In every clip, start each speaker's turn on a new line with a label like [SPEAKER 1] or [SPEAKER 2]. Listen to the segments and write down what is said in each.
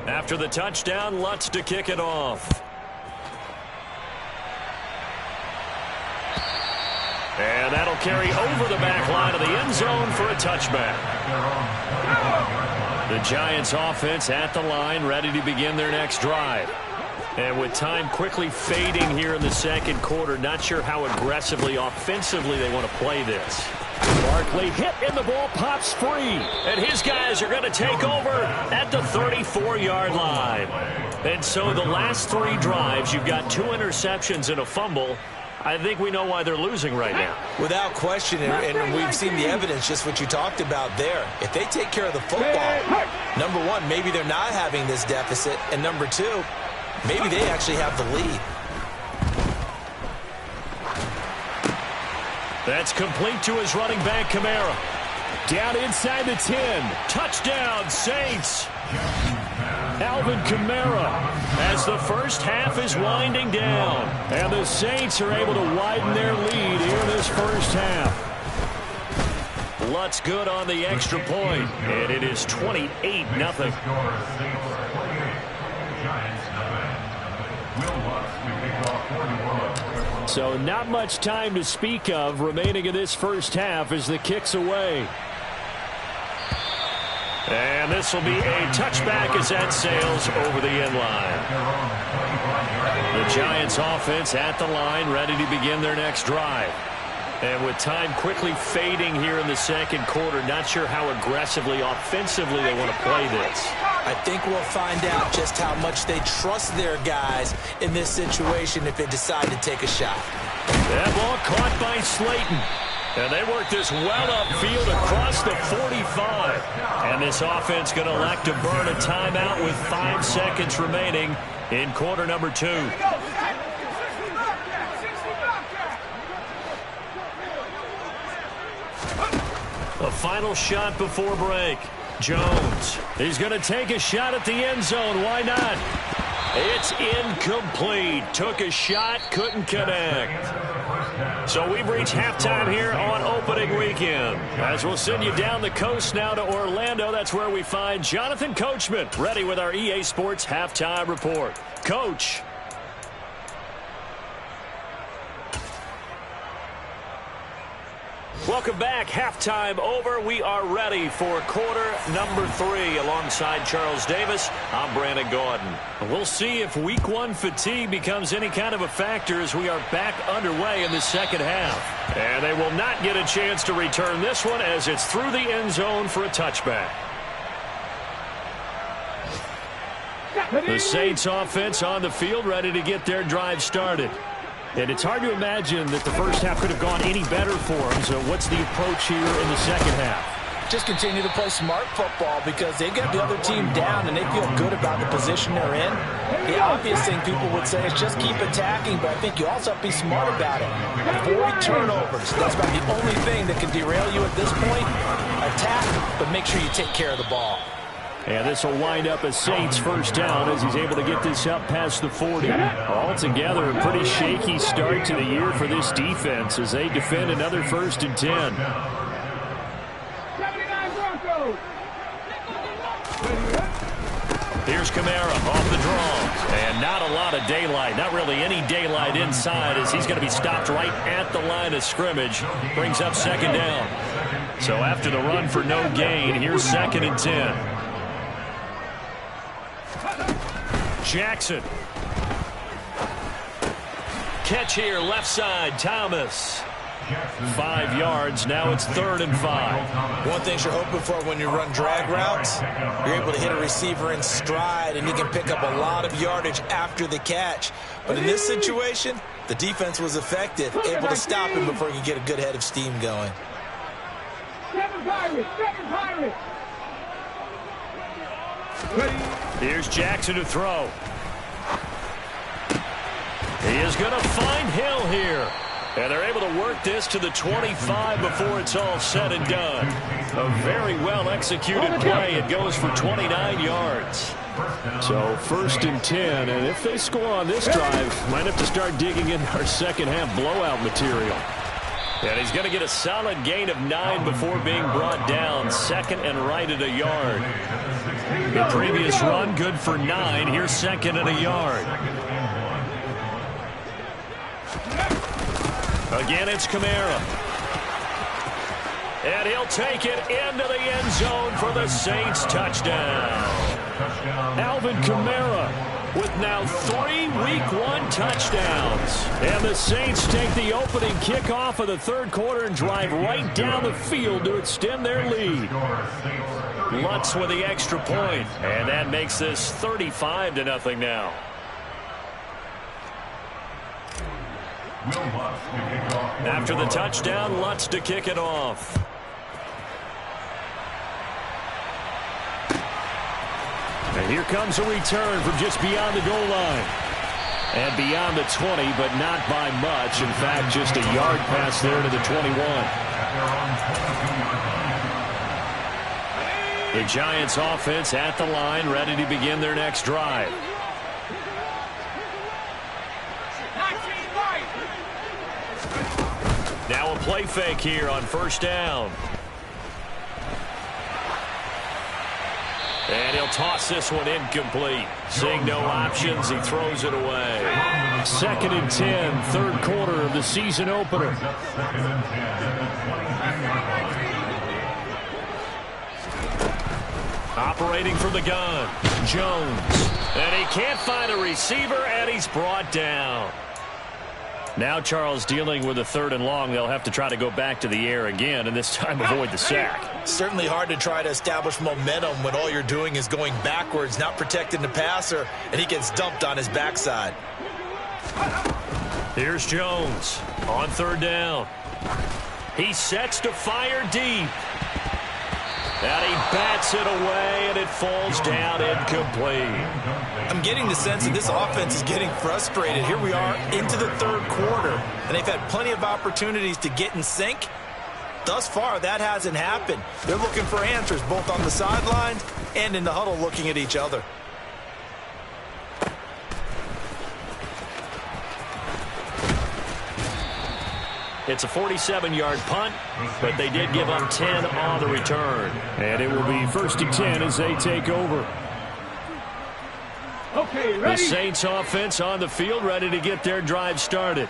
[SPEAKER 1] After the touchdown, Lutz to kick it off. And that'll carry over the back line of the end zone for a touchback. The Giants offense at the line, ready to begin their next drive. And with time quickly fading here in the second quarter, not sure how aggressively, offensively they want to play this. Barkley hit and the ball pops free. And his guys are going to take over at the 34-yard line. And so the last three drives, you've got 2 interceptions and a fumble. I think we know why they're losing right now.
[SPEAKER 2] Without question, and we've seen the evidence, just what you talked about there. If they take care of the football, number one, maybe they're not having this deficit. And number two, maybe they actually have the lead.
[SPEAKER 1] That's complete to his running back, Kamara. Down inside the 10. Touchdown, Saints. Alvin Kamara as the first half is winding down. And the Saints are able to widen their lead here in this first half. Lutz good on the extra point. And it is 28-0. So not much time to speak of remaining in this first half as the kick's away. And this will be a touchback as that sails over the end line. The Giants offense at the line, ready to begin their next drive. And with time quickly fading here in the second quarter, not sure how aggressively, offensively they want to play this.
[SPEAKER 2] I think we'll find out just how much they trust their guys in this situation if they decide to take a shot.
[SPEAKER 1] That ball caught by Slayton. And they work this well upfield across the 45. And this offense going to elect to burn a timeout with 5 seconds remaining in quarter number 2. A final shot before break. Jones. He's going to take a shot at the end zone. Why not? It's incomplete. Took a shot, couldn't connect. So we've reached halftime here on opening weekend. As we'll send you down the coast now to Orlando, that's where we find Jonathan Coachman, ready with our EA Sports halftime report. Coach. Welcome back. Halftime over. We are ready for quarter number 3. Alongside Charles Davis, I'm Brandon Gordon. We'll see if week 1 fatigue becomes any kind of a factor as we are back underway in the second half. And they will not get a chance to return this one as it's through the end zone for a touchback. The Saints offense on the field, ready to get their drive started. And it's hard to imagine that the first half could have gone any better for them. So what's the approach here in the second half?
[SPEAKER 2] Just continue to play smart football because they get the other team down and they feel good about the position they're in. The obvious thing people would say is just keep attacking, but I think you also have to be smart about it. Avoid turnovers. That's about the only thing that can derail you at this point. Attack, but make sure you take care of the ball.
[SPEAKER 1] And this will wind up a Saints first down as he's able to get this up past the 40. Altogether, a pretty shaky start to the year for this defense as they defend another 1st and 10. Here's Kamara off the draw. And not a lot of daylight, not really any daylight inside as he's going to be stopped right at the line of scrimmage. Brings up 2nd down. So after the run for no gain, here's 2nd and 10. Jackson. Catch here, left side, Thomas. 5 yards, now it's 3rd and 5.
[SPEAKER 2] One thing you're hoping for when you run drag routes, you're able to hit a receiver in stride and you can pick up a lot of yardage after the catch. But in this situation, the defense was effective, able to stop him before he could get a good head of steam going.
[SPEAKER 1] Here's Jackson to throw. He is going to find Hill here. And they're able to work this to the 25 before it's all said and done. A very well-executed play. It goes for 29 yards. So 1st and 10. And if they score on this drive, might have to start digging in our second half blowout material. And he's going to get a solid gain of 9 before being brought down. 2nd and right at a yard. The previous run, good for 9. Here's second and a yard. Again, it's Kamara. And he'll take it into the end zone for the Saints touchdown. Alvin Kamara with now 3 Week 1 touchdowns. And the Saints take the opening kickoff of the third quarter and drive right down the field to extend their lead. Lutz with the extra point, and that makes this 35-0 now. After the touchdown, Lutz to kick it off. And here comes a return from just beyond the goal line. And beyond the 20, but not by much. In fact, just a yard pass there to the 21. The Giants offense at the line, ready to begin their next drive. Now a play fake here on first down. And he'll toss this one incomplete. Seeing no options, he throws it away. 2nd and 10, third quarter of the season opener. Operating from the gun, Jones. And he can't find a receiver, and he's brought down. Now Charles dealing with a 3rd and long. They'll have to try to go back to the air again, and this time avoid the sack.
[SPEAKER 2] Certainly hard to try to establish momentum when all you're doing is going backwards, not protecting the passer, and he gets dumped on his backside.
[SPEAKER 1] Here's Jones on 3rd down. He sets to fire deep. And he bats it away, and it falls down incomplete.
[SPEAKER 2] I'm getting the sense that this offense is getting frustrated. Here we are into the third quarter, and they've had plenty of opportunities to get in sync. Thus far, that hasn't happened. They're looking for answers both on the sidelines and in the huddle looking at each other.
[SPEAKER 1] It's a 47-yard punt, but they did give up 10 on the return. And it will be 1st and 10 as they take over.
[SPEAKER 3] Okay, ready?
[SPEAKER 1] The Saints offense on the field, ready to get their drive started.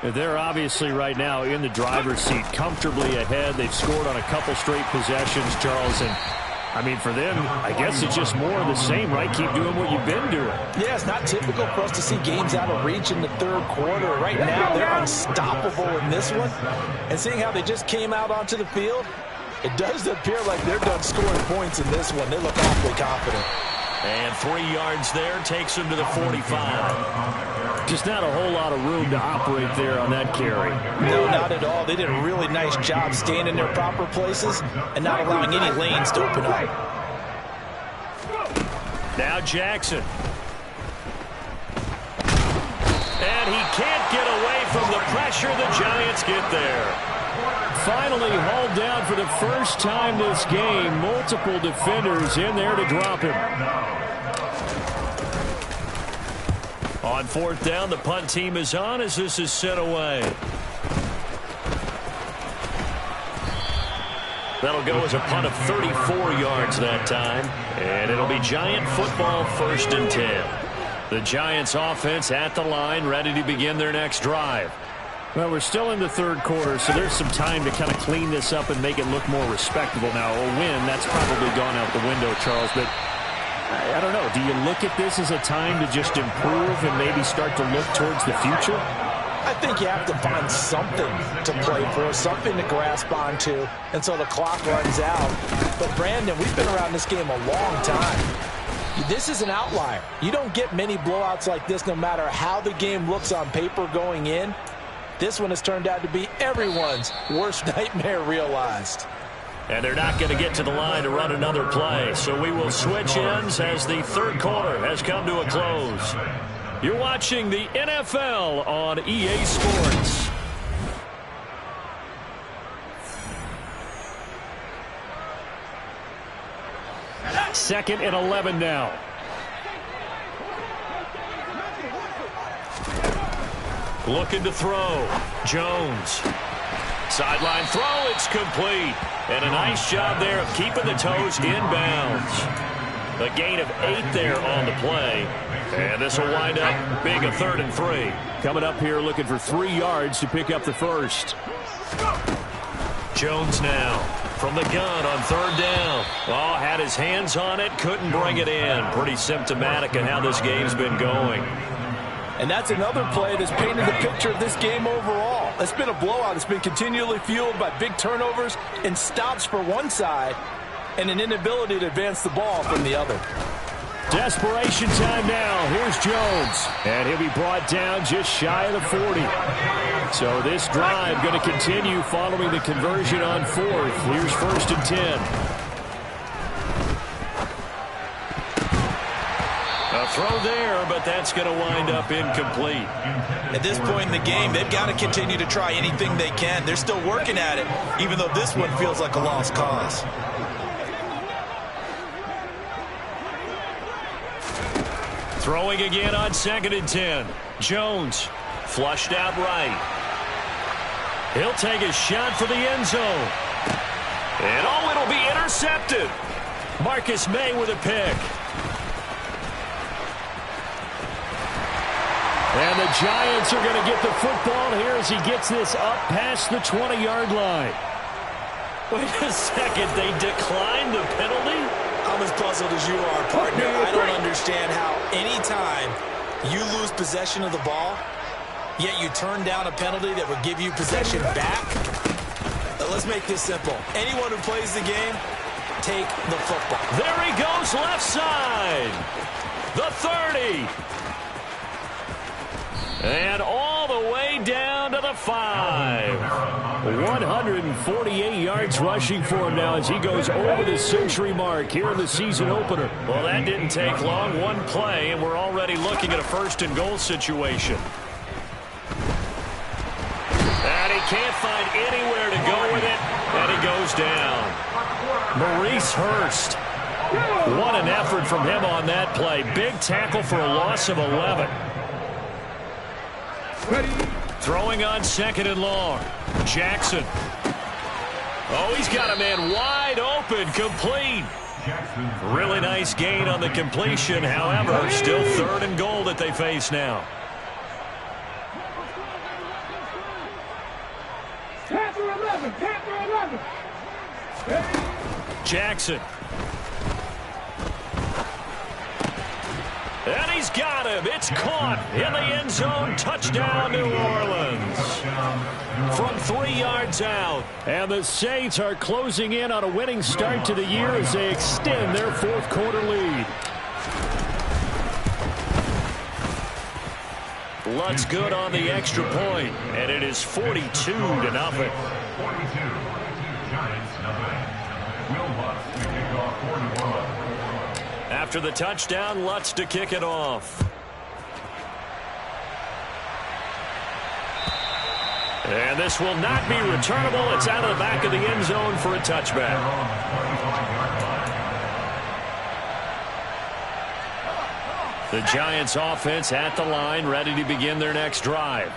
[SPEAKER 1] They're obviously right now in the driver's seat, comfortably ahead. They've scored on a couple straight possessions, Charles. And, I mean, for them, I guess it's just more of the same, right? Keep doing what you've been doing.
[SPEAKER 2] Yeah, it's not typical for us to see games out of reach in the third quarter. Right now, they're unstoppable in this one. And seeing how they just came out onto the field, it does appear like they're done scoring points in this one. They look awfully confident.
[SPEAKER 1] And 3 yards there takes them to the 45. Just not a whole lot of room to operate there on that carry.
[SPEAKER 2] No, not at all. They did a really nice job staying in their proper places and not allowing any lanes to open up.
[SPEAKER 1] Now Jackson. And he can't get away from the pressure. The Giants get there. Finally hauled down for the first time this game. Multiple defenders in there to drop him. On 4th down, the punt team is on as this is sent away. That'll go as a punt of 34 yards that time. And it'll be Giant football, 1st and 10. The Giants offense at the line, ready to begin their next drive. Well, we're still in the third quarter, so there's some time to kind of clean this up and make it look more respectable now. A win, that's probably gone out the window, Charles, but I don't know. Do you look at this as a time to just improve and maybe start to look towards the future?
[SPEAKER 2] I think you have to find something to play for, something to grasp onto until the clock runs out. But, Brandon, we've been around this game a long time. This is an outlier. You don't get many blowouts like this no matter how the game looks on paper going in. This one has turned out to be everyone's worst nightmare realized.
[SPEAKER 1] And they're not going to get to the line to run another play. So we will switch ends as the third quarter has come to a close. You're watching the NFL on EA Sports. Second and 11 now. Looking to throw. Jones. Sideline throw. It's complete. And a nice job there of keeping the toes inbounds. A gain of 8 there on the play. And this will wind up being a 3rd and 3.
[SPEAKER 3] Coming up here looking for 3 yards to pick up the first.
[SPEAKER 1] Jones now from the gun on 3rd down. Oh, had his hands on it, couldn't bring it in. Pretty symptomatic of how this game's been going.
[SPEAKER 2] And that's another play that's painted the picture of this game overall. It's been a blowout. It's been continually fueled by big turnovers and stops for one side and an inability to advance the ball from the other.
[SPEAKER 3] Desperation time now. Here's Jones. And he'll be brought down just shy of the 40. So this drive going to continue following the conversion on 4th. Here's 1st and 10.
[SPEAKER 1] A throw there, but that's going to wind up incomplete.
[SPEAKER 4] At this point in the game, they've got to continue to try anything they can. They're still working at it, even though this one feels like a lost cause.
[SPEAKER 1] Throwing again on 2nd and 10. Jones flushed out right. He'll take a shot for the end zone. And oh, it'll be intercepted. Marcus May with a pick.
[SPEAKER 3] And the Giants are going to get the football here as he gets this up past the 20-yard line.
[SPEAKER 1] Wait a second, they declined the penalty?
[SPEAKER 4] I'm as puzzled as you are, partner. I don't understand how any time you lose possession of the ball, yet you turn down a penalty that would give you possession back. Let's make this simple. Anyone who plays the game, take the football.
[SPEAKER 1] There he goes, left side. The 30. And all the way down to the 5.
[SPEAKER 3] 148 yards rushing for him now as he goes over the century mark here in the season opener.
[SPEAKER 1] Well, that didn't take long. One play, and we're already looking at a 1st and goal situation. And he can't find anywhere to go with it, and he goes down. Maurice Hurst. What an effort from him on that play. Big tackle for a loss of 11. Throwing on 2nd and long. Jackson. Oh, he's got a man wide open, complete. Really nice gain on the completion. However, still 3rd and goal that they face now. Jackson. And he's got him. It's caught in the end zone. Touchdown, New Orleans. From 3 yards out.
[SPEAKER 3] And the Saints are closing in on a winning start to the year as they extend their 4th quarter lead.
[SPEAKER 1] Lutz good on the extra point, and it is 42-0. After the touchdown, Lutz to kick it off. And this will not be returnable. It's out of the back of the end zone for a touchback. The Giants offense at the line, ready to begin their next drive.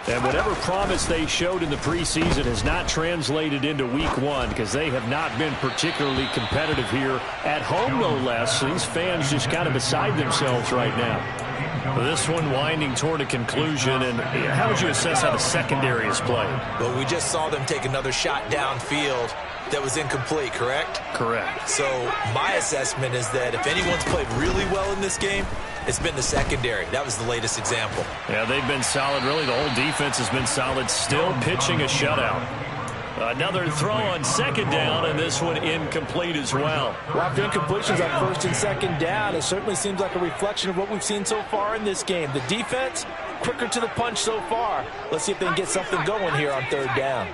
[SPEAKER 1] And whatever promise they showed in the preseason has not translated into week 1 because they have not been particularly competitive here at home, no less. So these fans just kind of beside themselves right now. This one winding toward a conclusion. And how would you assess how the secondary has played?
[SPEAKER 4] Well, we just saw them take another shot downfield that was incomplete, correct?
[SPEAKER 1] Correct.
[SPEAKER 4] So my assessment is that if anyone's played really well in this game, it's been the secondary. That was the latest example.
[SPEAKER 1] Yeah, they've been solid. Really, the whole defense has been solid. Still pitching a shutout. Another throw on 2nd down, and this one incomplete as well.
[SPEAKER 2] Well, after incompletions on 1st and 2nd down, it certainly seems like a reflection of what we've seen so far in this game. The defense, quicker to the punch so far. Let's see if they can get something going here on 3rd down.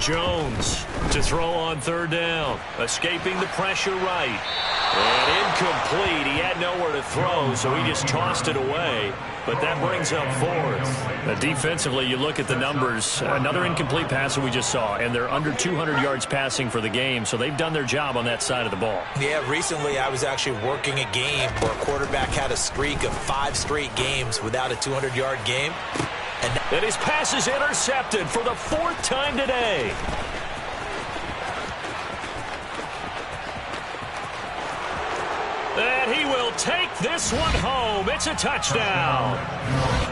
[SPEAKER 1] Jones to throw on 3rd down. Escaping the pressure right. And incomplete. He had nowhere to throw, so he just tossed it away. But that brings up 4th. Defensively, you look at the numbers. Another incomplete pass that we just saw, and they're under 200 yards passing for the game, so they've done their job on that side of the ball.
[SPEAKER 4] Yeah, recently I was actually working a game where a quarterback had a streak of 5 straight games without a 200-yard game.
[SPEAKER 1] And his pass is intercepted for the 4th time today. And he will take this one home. It's a touchdown.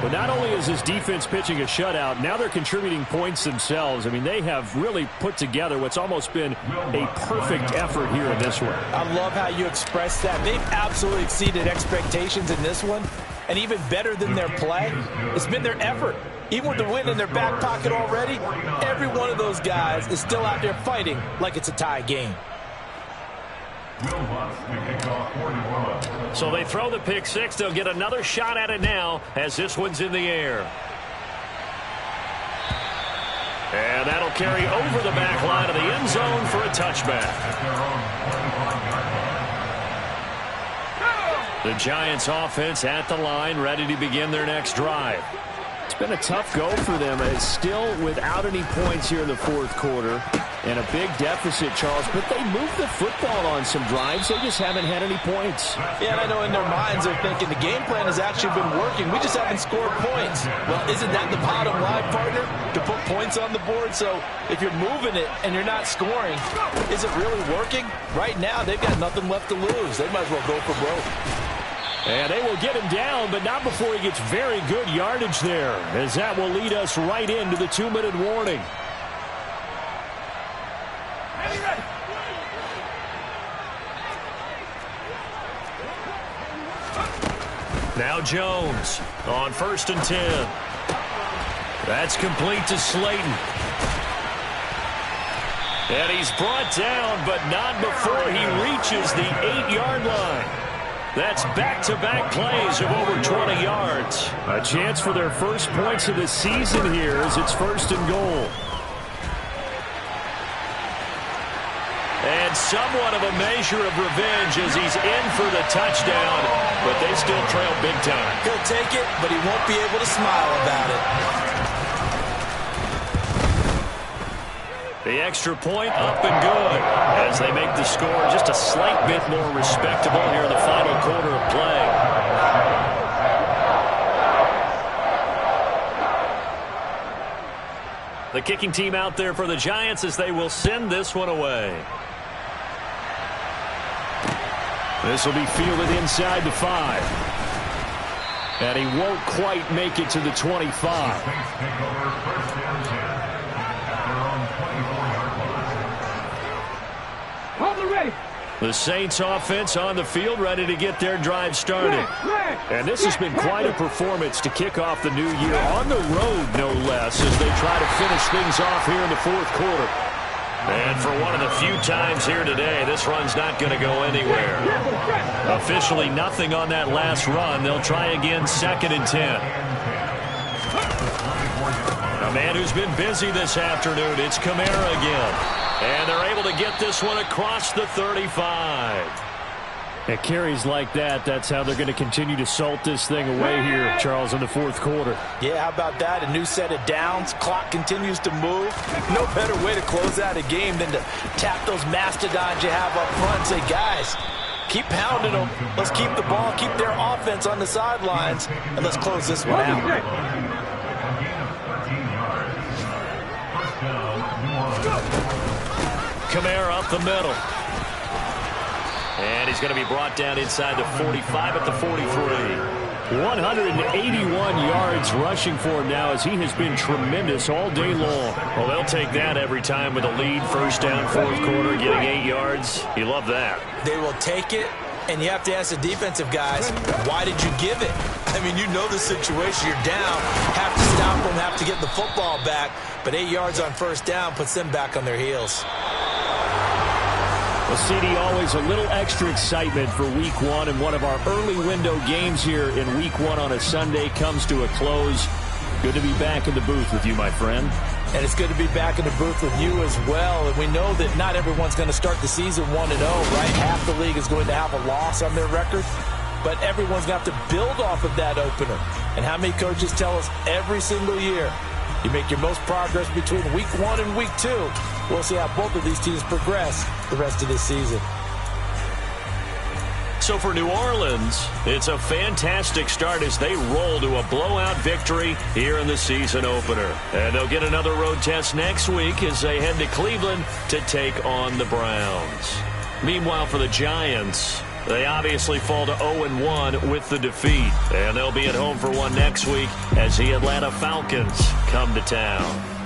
[SPEAKER 3] But not only is this defense pitching a shutout, now they're contributing points themselves. I mean, they have really put together what's almost been a perfect effort here in this one.
[SPEAKER 2] I love how you express that. They've absolutely exceeded expectations in this one. And even better than their play, it's been their effort. Even with the win in their back pocket already, every one of those guys is still out there fighting like it's a tie game.
[SPEAKER 1] So they throw the pick six. They'll get another shot at it now as this one's in the air. And that'll carry over the back line of the end zone for a touchback. The Giants offense at the line, ready to begin their next drive.
[SPEAKER 3] It's been a tough go for them. It's still without any points here in the fourth quarter and a big deficit, Charles. But they moved the football on some drives. They just haven't had any points.
[SPEAKER 2] Yeah, and I know in their minds they're thinking the game plan has actually been working. We just haven't scored points. Well, isn't that the bottom line, partner? To put points on the board? So if you're moving it and you're not scoring, is it really working? Right now, they've got nothing left to lose. They might as well go for broke.
[SPEAKER 3] And they will get him down, but not before he gets very good yardage there, as that will lead us right into the 2-minute warning.
[SPEAKER 1] Now Jones on 1st and 10. That's complete to Slayton. And he's brought down, but not before he reaches the 8-yard line. That's back-to-back plays of over 20 yards.
[SPEAKER 3] A chance for their first points of the season here as it's 1st and goal.
[SPEAKER 1] And somewhat of a measure of revenge as he's in for the touchdown, but they still trail big time.
[SPEAKER 2] He'll take it, but he won't be able to smile about it.
[SPEAKER 1] The extra point up and good as they make the score just a slight bit more respectable here in the final quarter of play. The kicking team out there for the Giants as they will send this one away.
[SPEAKER 3] This will be fielded inside the 5. And he won't quite make it to the 25.
[SPEAKER 1] The Saints offense on the field, ready to get their drive started.
[SPEAKER 3] And this has been quite a performance to kick off the new year on the road, no less, as they try to finish things off here in the fourth quarter.
[SPEAKER 1] And for one of the few times here today, this run's not going to go anywhere. Officially nothing on that last run. They'll try again 2nd and 10. A man who's been busy this afternoon, it's Kamara again. And they're able to get this one across the 35.
[SPEAKER 3] At carries like that, that's how they're going to continue to salt this thing away here, Charles, in the fourth quarter.
[SPEAKER 2] Yeah, how about that? A new set of downs. Clock continues to move. No better way to close out a game than to tap those mastodons you have up front and say, guys, keep pounding them. Let's keep the ball, keep their offense on the sidelines, and let's close this one out.
[SPEAKER 1] Kamara up the middle. And he's going to be brought down inside the 45 at the 43.
[SPEAKER 3] 181 yards rushing for him now as he has been tremendous all day long.
[SPEAKER 1] Well, they'll take that every time with a lead. 1st down, 4th quarter, getting 8 yards. You love that.
[SPEAKER 4] They will take it, and you have to ask the defensive guys, why did you give it? I mean, you know the situation. You're down, have to stop them, have to get the football back. But 8 yards on 1st down puts them back on their heels.
[SPEAKER 3] Well, CD, always a little extra excitement for Week 1, and one of our early window games here in Week 1 on a Sunday comes to a close. Good to be back in the booth with you, my friend.
[SPEAKER 2] And it's good to be back in the booth with you as well. And we know that not everyone's going to start the season 1-0, right? Half the league is going to have a loss on their record. But everyone's going to have to build off of that opener. And how many coaches tell us every single year, you make your most progress between Week 1 and Week 2. We'll see how both of these teams progress the rest of this season.
[SPEAKER 1] So for New Orleans, it's a fantastic start as they roll to a blowout victory here in the season opener. And they'll get another road test next week as they head to Cleveland to take on the Browns. Meanwhile, for the Giants, They obviously fall to 0-1 with the defeat. And they'll be at home for one next week as the Atlanta Falcons come to town.